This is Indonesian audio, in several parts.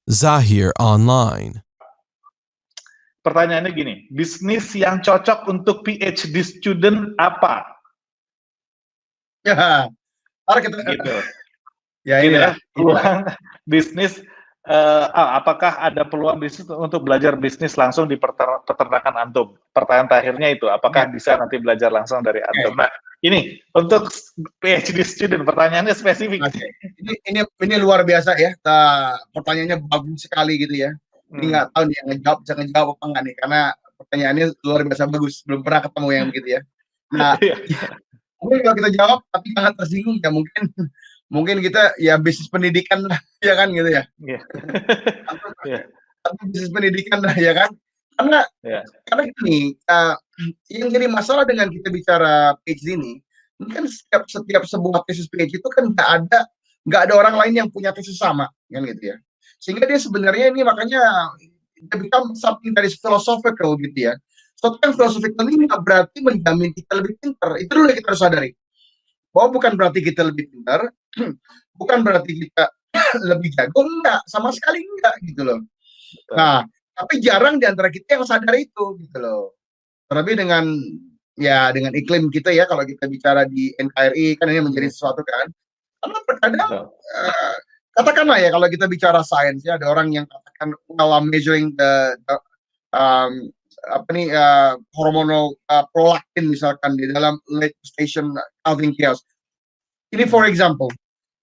Zahir Online. Pertanyaannya gini, bisnis yang cocok untuk PhD student apa? Ya, harus kita Gitu. ya Gitu inilah. peluang bisnis. Apakah ada peluang bisnis untuk belajar bisnis langsung di peternakan antum? Pertanyaan terakhirnya itu, apakah bisa nanti belajar langsung dari antum? Nah, ini untuk PhD student, pertanyaannya spesifik. Okay. Ini luar biasa ya. Pertanyaannya bagus sekali gitu ya. Ini nggak tahu nih yang bisa ngejawab apa enggak nih, karena pertanyaannya luar biasa bagus. Belum pernah ketemu yang begitu ya. Nah, mungkin kalau kita jawab tapi sangat tersinggung ya, mungkin kita ya bisnis pendidikan lah, ya kan gitu ya. Atau bisnis pendidikan lah, ya kan. Karena gini, yang jadi masalah dengan kita bicara PhD ini kan setiap sebuah tesis PhD itu kan nggak ada orang lain yang punya tesis sama, kan gitu ya. Sehingga dia sebenarnya ini makanya dia become something dari philosophical gitu ya. Sesuatu yang philosophical ini nggak berarti menjamin kita lebih pintar. Itu dulu yang kita harus sadari. Bahwa bukan berarti kita lebih pintar, bukan berarti kita lebih jago, enggak, sama sekali enggak gitu loh. Nah, tapi jarang di antara kita yang sadar itu gitu loh. Terlebih dengan iklim kita ya, kalau kita bicara di NKRI kan ini menjadi sesuatu kan. Karena terkadang katakanlah ya, kalau kita bicara sains ya, ada orang yang katakan well I'm measuring the hormonal prolactin misalkan di dalam late station calving chaos. Ini for example.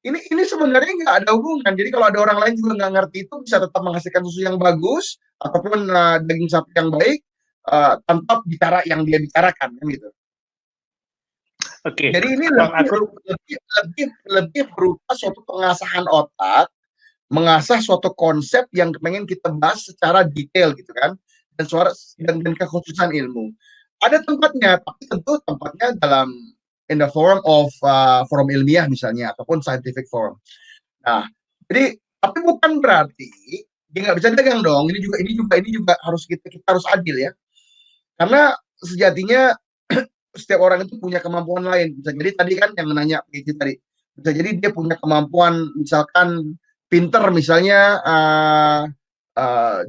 Ini sebenarnya nggak ada hubungan. Jadi kalau ada orang lain juga nggak ngerti itu, bisa tetap menghasilkan susu yang bagus ataupun daging sapi yang baik tanpa bicara yang dia bicarakan, kan gitu. Oke. Jadi ini lebih berupa suatu pengasahan otak, mengasah suatu konsep yang pengen kita bahas secara detail gitu kan, dan kekhususan ilmu. Ada tempatnya, tapi tentu tempatnya in the form of forum ilmiah misalnya, ataupun scientific forum. Nah, jadi tapi bukan berarti dia nggak bisa dagang dong. Ini juga harus kita harus adil ya. Karena sejatinya setiap orang itu punya kemampuan lain. Bisa jadi tadi kan yang menanya itu tadi, bisa jadi dia punya kemampuan misalkan pinter misalnya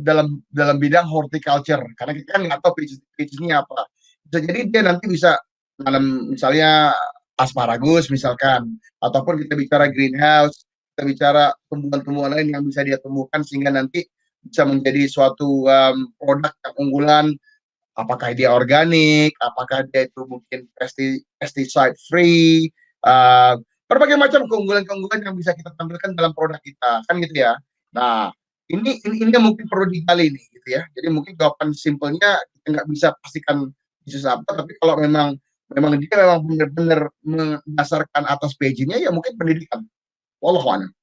dalam bidang horticulture, karena kita kan nggak tahu PhD-nya apa. Bisa jadi dia nanti bisa dalam misalnya asparagus misalkan, ataupun kita bicara greenhouse, kita bicara tumbuhan-tumbuhan lain yang bisa dia temukan sehingga nanti bisa menjadi suatu produk yang unggulan. Apakah dia organik, apakah dia itu mungkin pesticide free, berbagai macam keunggulan-keunggulan yang bisa kita tampilkan dalam produk kita, kan gitu ya. Nah, ini mungkin perlu digali nih gitu ya. Jadi mungkin jawaban simpelnya kita nggak bisa pastikan bisnis apa, tapi kalau memang dia memang benar-benar mendasarkan atas PhD-nya ya mungkin pendidikan. Wallahualam.